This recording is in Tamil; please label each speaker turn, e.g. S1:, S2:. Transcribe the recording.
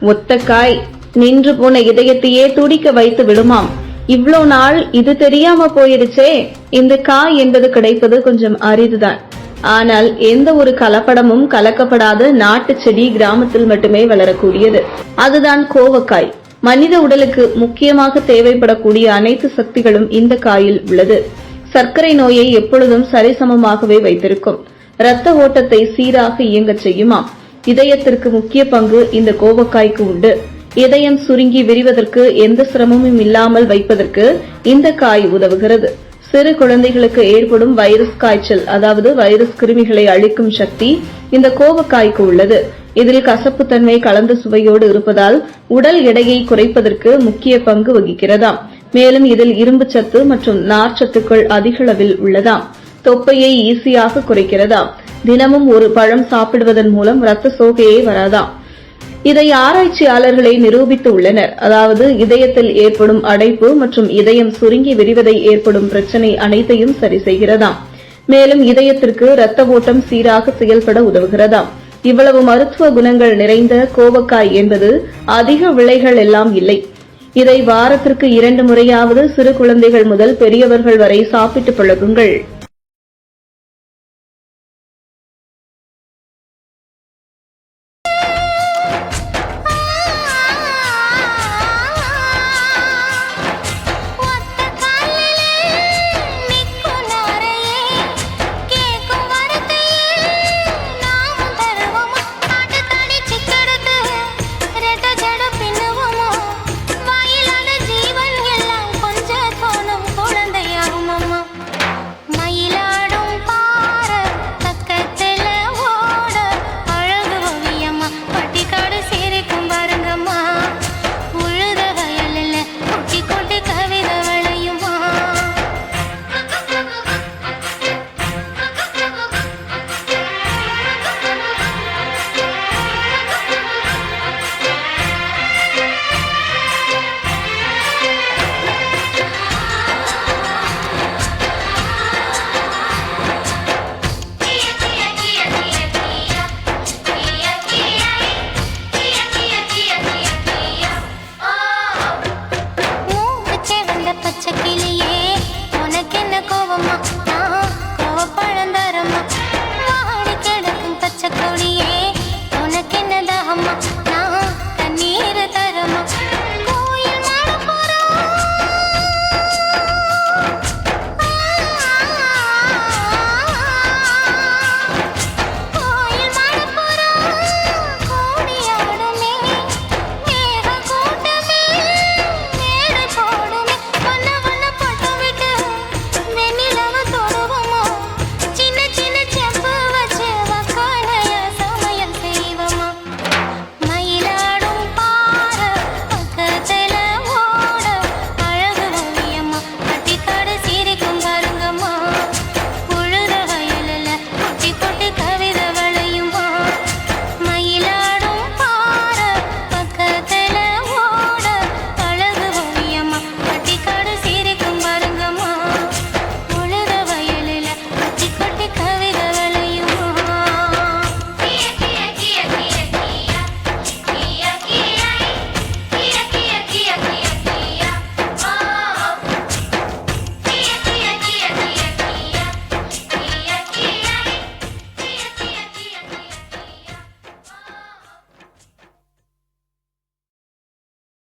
S1: ஒத்த காய் நின்று போன இதயத்தையே துடிக்க வைத்து விடுமாம். இவ்ளோ நாள் இது தெரியாம போயிருச்சே. இந்த காய் என்பது கிடைப்பது கொஞ்சம் அரிதுதான். ஆனால் எந்த ஒரு கலப்படமும் கலக்கப்படாத நாட்டு செடி கிராமத்தில் மட்டுமே வளரக்கூடியது. அதுதான் கோவக்காய். மனித உடலுக்கு முக்கியமாக தேவைப்படக்கூடிய அனைத்து சக்திகளும் இந்த காயில் உள்ளது. சர்க்கரை நோயை எப்பொழுதும் சரிசமமாகவே வைத்திருக்கும். இரத்த ஓட்டத்தை சீராக இயங்கச் செய்யுமாம். இதயத்திற்கு முக்கிய பங்கு இந்த கோவக்காய்க்கு உண்டு. இதயம் சுருங்கி விரிவதற்கு எந்த சிரமமும் இல்லாமல் வைப்பதற்கு இந்த காய் உதவுகிறது. சிறு குழந்தைகளுக்கு ஏற்படும் வைரஸ் காய்ச்சல், அதாவது வைரஸ் கிருமிகளை அழிக்கும் சக்தி இந்த கோவக்காய்க்கு உள்ளது. இதில் கசப்புத்தன்மை கலந்த சுவையோடு இருப்பதால் உடல் எடையை குறைப்பதற்கு முக்கிய பங்கு வகிக்கிறதாம். மேலும் இதில் இரும்பு சத்து மற்றும் நார்ச்சத்துக்கள் அதிக அளவில் உள்ளதாம். தொப்பையை ஈஸியாக குறைக்கிறதாம். தினமும் ஒரு பழம் சாப்பிடுவதன் மூலம் இரத்த சோகையே வராதாம். இதை ஆராய்ச்சியாளர்களை நிரூபித்து உள்ளனர். அதாவது இதயத்தில் ஏற்படும் அடைப்பு மற்றும் இதயம் சுருங்கி விரிவதை ஏற்படும் பிரச்சனை அனைத்தையும் சரி செய்கிறதாம். மேலும் இதயத்திற்கு இரத்த ஓட்டம் சீராக செயல்பட உதவுகிறதாம். இவ்வளவு மருத்துவ குணங்கள் நிறைந்த கோவக்காய் என்பது அதிக விலைகள் எல்லாம் இல்லை. இதை வாரத்திற்கு 2 முறையாவது சிறு குழந்தைகள் முதல் பெரியவர்கள் வரை சாப்பிட்டு பழகுங்கள்.